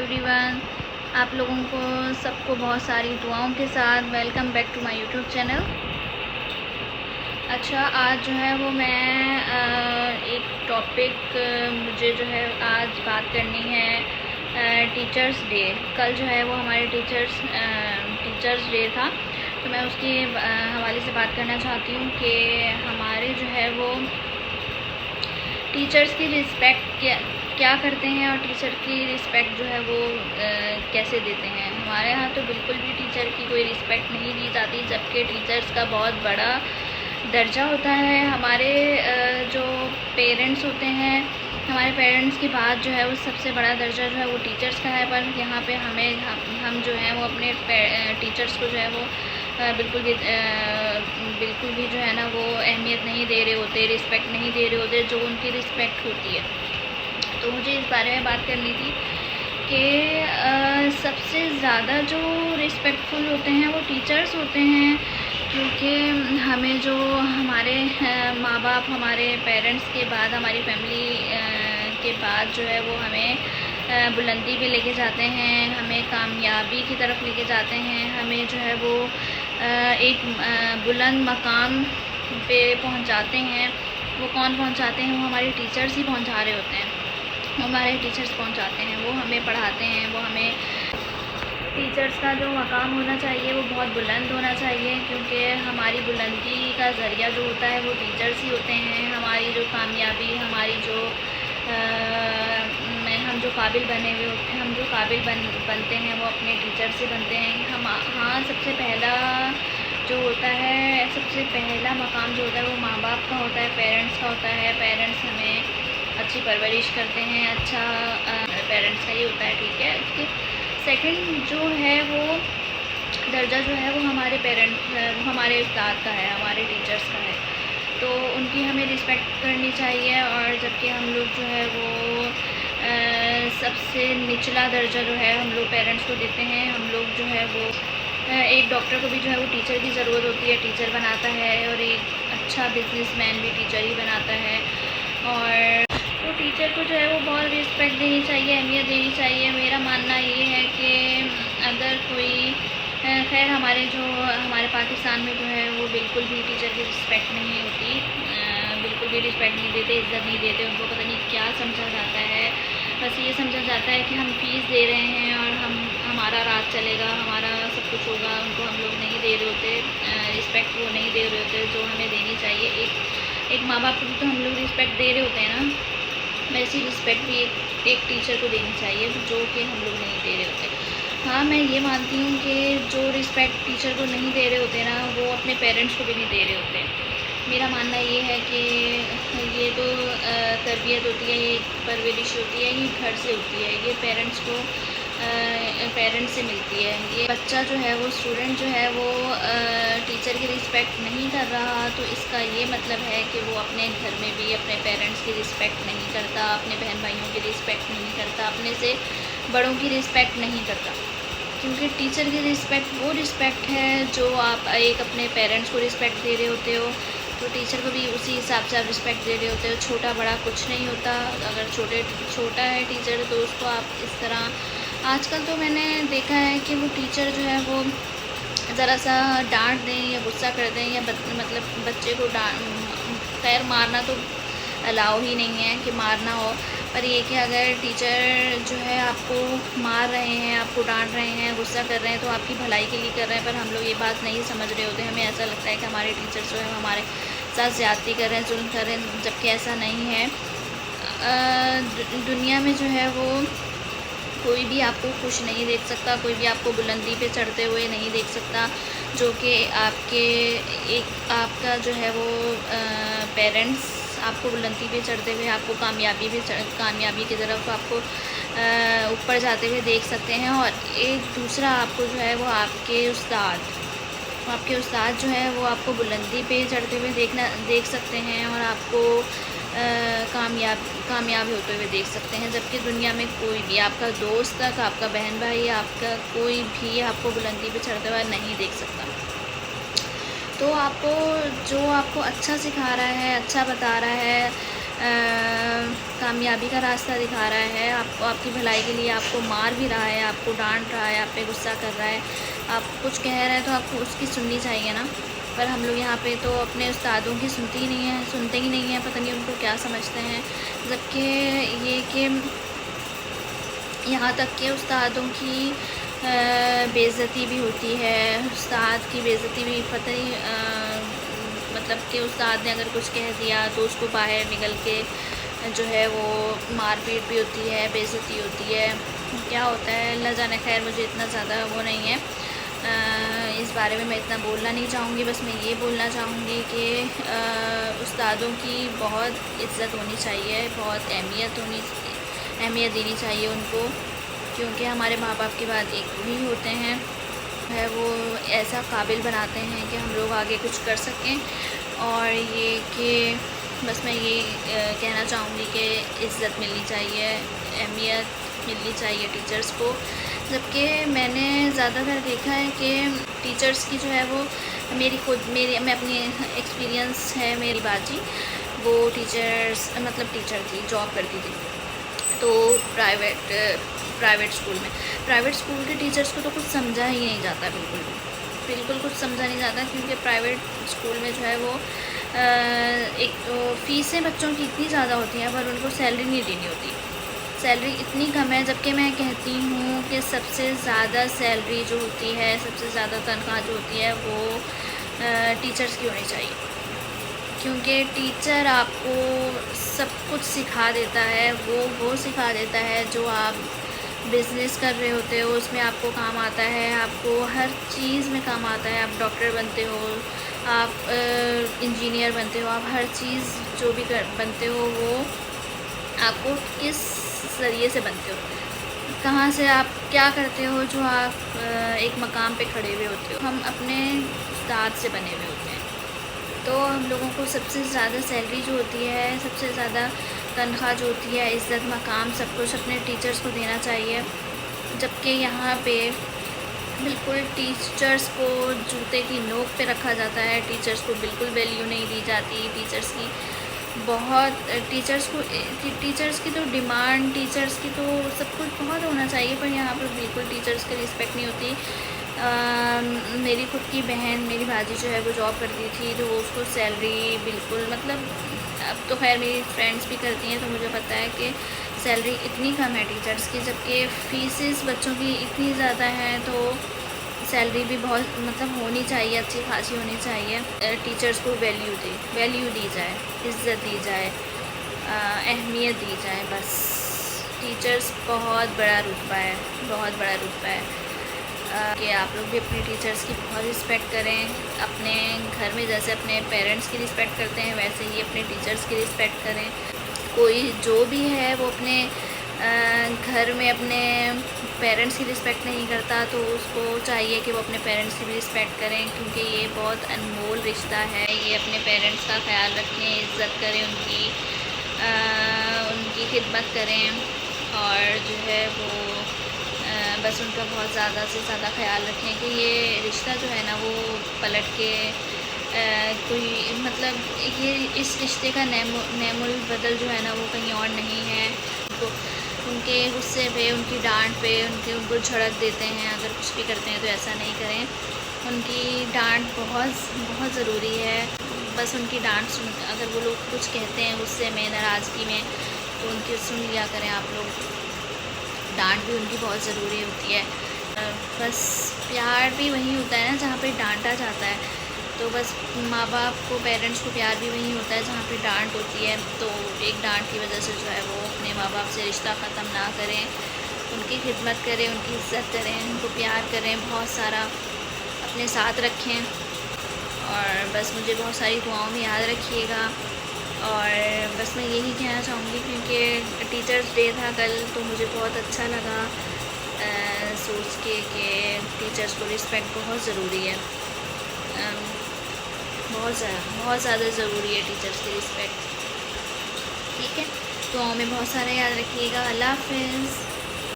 Everyone, आप लोगों को सबको बहुत सारी दुआओं के साथ welcome back to my YouTube channel. अच्छा, आज जो है वो मैं एक टॉपिक मुझे जो है आज बात करनी है टीचर्स डे। कल जो है वो हमारे टीचर्स डे था, तो मैं उसके हवाले से बात करना चाहती हूँ कि हमारे जो है वो टीचर्स की रिस्पेक्ट क्या करते हैं और टीचर की रिस्पेक्ट जो है वो कैसे देते हैं। हमारे यहाँ तो बिल्कुल भी टीचर की कोई रिस्पेक्ट नहीं दी जाती, जबकि टीचर्स का बहुत बड़ा दर्जा होता है। हमारे जो पेरेंट्स होते हैं, हमारे पेरेंट्स के बाद जो है वो सबसे बड़ा दर्जा जो है वो टीचर्स का है। पर यहाँ पे हम जो है वो अपने टीचर्स को जो है वो बिल्कुल भी जो है ना वो अहमियत नहीं दे रहे होते, रिस्पेक्ट नहीं दे रहे होते जो उनकी रिस्पेक्ट होती है। तो मुझे इस बारे में बात करनी थी कि सबसे ज़्यादा जो रिस्पेक्टफुल होते हैं वो टीचर्स होते हैं, क्योंकि हमें जो हमारे माँ बाप, हमारे पेरेंट्स के बाद, हमारी फैमिली के बाद जो है वो हमें बुलंदी पे लेके जाते हैं, हमें कामयाबी की तरफ लेके जाते हैं, हमें जो है वो एक बुलंद मकाम पे पहुंचाते हैं। वो कौन पहुंचाते हैं? वो हमारे टीचर्स ही पहुंचा रहे होते हैं। हमारे टीचर्स पहुंचाते हैं, वो हमें पढ़ाते हैं, वो हमें टीचर्स का जो मकाम होना चाहिए वो बहुत बुलंद होना चाहिए, क्योंकि हमारी बुलंदी का ज़रिया जो होता है वो टीचर्स ही होते हैं। हमारी जो कामयाबी, हमारी जो हम जो काबिल बने हुए होते हैं, हम जो काबिल बनते हैं वो अपने टीचर से बनते हैं। हाँ, सबसे पहला जो होता है, सबसे पहला मकाम जो होता है वो माँ बाप का होता है, पेरेंट्स का होता है। पेरेंट्स हमें अच्छी परवरिश करते हैं, अच्छा पेरेंट्स का ही होता है, ठीक है। उसके सेकंड जो है वो दर्जा जो है वो हमारे उस्ताद का है, हमारे टीचर्स का है, तो उनकी हमें रिस्पेक्ट करनी चाहिए। और जबकि हम लोग जो है वो सबसे निचला दर्जा जो है हम लोग पेरेंट्स को देते हैं। हम लोग जो है वो एक डॉक्टर को भी जो है वो टीचर की ज़रूरत होती है, टीचर बनाता है, और एक अच्छा बिजनेसमैन भी टीचर ही बनाता है। और तो टीचर को जो है वो बहुत रिस्पेक्ट देनी चाहिए, अहमियत देनी चाहिए। मेरा मानना ये है कि अगर कोई खैर हमारे पाकिस्तान में जो है वो बिल्कुल भी टीचर की रिस्पेक्ट नहीं होती, बिल्कुल भी रिस्पेक्ट नहीं देते, इज़्ज़त नहीं देते। उनको पता नहीं क्या समझा जाता है, बस ये समझा जाता है कि हम फ़ीस दे रहे हैं और हमारा राज चलेगा, हमारा सब कुछ होगा। उनको हम लोग नहीं दे रहे होते, रिस्पेक्ट वो नहीं दे रहे होते जो हमें देनी चाहिए। एक माँ बाप को भी तो हम लोग रिस्पेक्ट दे रहे होते हैं ना, वैसी रिस्पेक्ट भी एक टीचर को देनी चाहिए, जो कि हम लोग नहीं दे रहे होते। हाँ, मैं ये मानती हूँ कि जो रिस्पेक्ट टीचर को नहीं दे रहे होते ना, वो अपने पेरेंट्स को भी नहीं दे रहे होते। मेरा मानना ये है कि ये तो तरबियत होती है, ये परवरिश होती है, ये घर से होती है, ये पेरेंट्स से मिलती है। ये बच्चा जो है वो स्टूडेंट जो है वो टीचर की रिस्पेक्ट नहीं कर रहा, तो इसका ये मतलब है कि वो अपने घर में भी अपने पेरेंट्स की रिस्पेक्ट नहीं करता, अपने बहन भाइयों की रिस्पेक्ट नहीं करता, अपने से बड़ों की रिस्पेक्ट नहीं करता। क्योंकि टीचर की रिस्पेक्ट वो रिस्पेक्ट है जो आप एक अपने पेरेंट्स को रिस्पेक्ट दे रहे होते हो, तो टीचर को भी उसी हिसाब से आप रिस्पेक्ट दे रहे होते हो। छोटा बड़ा कुछ नहीं होता। अगर छोटा है टीचर तो उसको आप इस तरह, आजकल तो मैंने देखा है कि वो टीचर जो है वो ज़रा सा डांट दें या गुस्सा कर दें, या मतलब बच्चे को खैर मारना तो अलाउ ही नहीं है कि मारना हो, पर ये कि अगर टीचर जो है आपको मार रहे हैं, आपको डांट रहे हैं, गुस्सा कर रहे हैं, तो आपकी भलाई के लिए कर रहे हैं। पर हम लोग ये बात नहीं समझ रहे होते। हमें ऐसा लगता है कि हमारे टीचर्स जो है हमारे साथ ज़्यादती कर रहे हैं, जुल्म कर रहे हैं, जबकि ऐसा नहीं है। दुनिया में जो है वो कोई भी आपको खुश नहीं देख सकता, कोई भी आपको बुलंदी पे चढ़ते हुए नहीं देख सकता, जो कि आपका जो है वो पेरेंट्स आपको बुलंदी पे चढ़ते हुए, आपको कामयाबी की तरफ आपको ऊपर जाते हुए देख सकते हैं। और एक दूसरा आपको जो है वो आपके उस्ताद जो है वो आपको बुलंदी पे चढ़ते हुए देख सकते हैं, और आपको कामयाब होते हुए देख सकते हैं। जबकि दुनिया में कोई भी, आपका दोस्त तक, आपका बहन भाई, आपका कोई भी आपको बुलंदी पे चढ़ते हुए नहीं देख सकता। तो आपको अच्छा सिखा रहा है, अच्छा बता रहा है, कामयाबी का रास्ता दिखा रहा है, आपको आपकी भलाई के लिए आपको मार भी रहा है, आपको डांट रहा है, आप पे गुस्सा कर रहा है, आप कुछ कह रहा है तो आपको उसकी सुननी चाहिए ना। पर हम लोग यहाँ पे तो अपने उस्तादों की सुनते ही नहीं हैं, पता नहीं उनको क्या समझते हैं। जबकि ये कि यहाँ तक कि उस्तादों की बेइज्जती भी होती है, उस्ताद की बेइज्जती भी पता नहीं मतलब कि उस्ताद ने अगर कुछ कह दिया तो उसको बाहर निकल के जो है वो मारपीट भी होती है, बेइज्जती होती है, क्या होता है अल्लाह जाने। खैर मुझे इतना ज़्यादा वो नहीं है, इस बारे में मैं इतना बोलना नहीं चाहूँगी। बस मैं ये बोलना चाहूँगी कि उस्तादों की बहुत इज़्ज़त होनी चाहिए, बहुत अहमियत देनी चाहिए उनको, क्योंकि हमारे माँ बाप के बाद एक भी होते हैं, है वो ऐसा काबिल बनाते हैं कि हम लोग आगे कुछ कर सकें। और ये कि बस मैं ये कहना चाहूँगी कि इज़्ज़त मिलनी चाहिए, अहमियत मिलनी चाहिए टीचर्स को। जबकि मैंने ज़्यादातर देखा है कि टीचर्स की जो है वो मैं अपनी एक्सपीरियंस है मेरी बाजी, वो टीचर थी, जॉब करती थी तो प्राइवेट स्कूल के टीचर्स को तो कुछ समझा ही नहीं जाता, बिल्कुल कुछ समझा नहीं जाता, क्योंकि प्राइवेट स्कूल में जो है वो एक तो फ़ीसें बच्चों की इतनी ज़्यादा होती हैं पर उनको सैलरी नहीं देनी होती, सैलरी इतनी कम है। जबकि मैं कहती हूँ कि सबसे ज़्यादा सैलरी जो होती है, सबसे ज़्यादा तनख्वाह जो होती है वो टीचर्स की होनी चाहिए, क्योंकि टीचर आपको सब कुछ सिखा देता है, वो सिखा देता है जो आप बिज़नेस कर रहे होते हो उसमें आपको काम आता है, आपको हर चीज़ में काम आता है। आप डॉक्टर बनते हो, आप इंजीनियर बनते हो, आप हर चीज़ जो भी बनते हो वो आपको किस ज़रिए से बनते हो, कहाँ से आप क्या करते हो जो आप एक मकाम पे खड़े हुए होते हो। हम अपने उस्ताद से बने हुए होते हैं, तो हम लोगों को सबसे ज़्यादा सैलरी जो होती है, सबसे ज़्यादा तनख्वाह जो होती है, इज़्ज़त, मकाम, सब कुछ अपने टीचर्स को देना चाहिए। जबकि यहाँ पे बिल्कुल टीचर्स को जूते की नोक पे रखा जाता है, टीचर्स को बिल्कुल वैल्यू नहीं दी जाती। टीचर्स की तो डिमांड, टीचर्स की तो सब कुछ बहुत होना चाहिए, पर यहाँ पर बिल्कुल टीचर्स की रिस्पेक्ट नहीं होती। मेरी खुद की बहन, मेरी भाजी जो है वो जॉब करती थी, तो उसको सैलरी बिल्कुल मतलब, अब तो खैर मेरी फ्रेंड्स भी करती हैं तो मुझे पता है कि सैलरी इतनी कम है टीचर्स की, जबकि फ़ीसेस बच्चों की इतनी ज़्यादा हैं, तो सैलरी भी बहुत मतलब होनी चाहिए, अच्छी खासी होनी चाहिए। टीचर्स को वैल्यू दी जाए, इज़्ज़त दी जाए, अहमियत दी जाए। बस टीचर्स बहुत बड़ा रुतबा है, बहुत बड़ा रुतबा है कि आप लोग भी अपने टीचर्स की बहुत रिस्पेक्ट करें। अपने घर में जैसे अपने पेरेंट्स की रिस्पेक्ट करते हैं वैसे ही अपने टीचर्स की रिस्पेक्ट करें। कोई जो भी है वो अपने घर में अपने पेरेंट्स की रिस्पेक्ट नहीं करता तो उसको चाहिए कि वो अपने पेरेंट्स की भी रिस्पेक्ट करें, क्योंकि ये बहुत अनमोल रिश्ता है। ये अपने पेरेंट्स का ख्याल रखें, इज़्ज़त करें, उनकी खिदमत करें, और जो है वो बस उनका बहुत ज़्यादा से ज़्यादा ख्याल रखें कि ये रिश्ता जो है ना वो पलट के कोई मतलब ये इस रिश्ते का नेमुल बदल जो है ना वो कहीं और नहीं है। तो उनके गुस्से पे, उनकी डांट पे उनको झड़क देते हैं, अगर कुछ भी करते हैं तो ऐसा नहीं करें। उनकी डांट बहुत ज़रूरी है। बस उनकी डांट अगर वो लोग कुछ कहते हैं गुस्से में, नाराज़गी में, तो उनकी सुन लिया करें आप लोग। डांट भी उनकी बहुत ज़रूरी होती है। बस प्यार भी वहीं होता है ना जहाँ पे डांटा जाता है, तो बस माँ बाप को, पेरेंट्स को प्यार भी वहीं होता है जहाँ पे डांट होती है। तो एक डांट की वजह से जो है वो अपने माँ बाप से रिश्ता ख़त्म ना करें, उनकी खिदमत करें, उनकी इज़्ज़त करें, उनको प्यार करें, बहुत सारा अपने साथ रखें। और बस मुझे बहुत सारी दुआओं में याद रखिएगा। और बस मैं यही कहना चाहूँगी, क्योंकि टीचर्स डे था कल, तो मुझे बहुत अच्छा लगा सोच के कि टीचर्स को रिस्पेक्ट बहुत ज़रूरी है, बहुत ज़्यादा ज़रूरी है टीचर्स की रिस्पेक्ट। ठीक है, दुआओं में बहुत सारा याद रखिएगा। अल्लाह हाफ़िज़।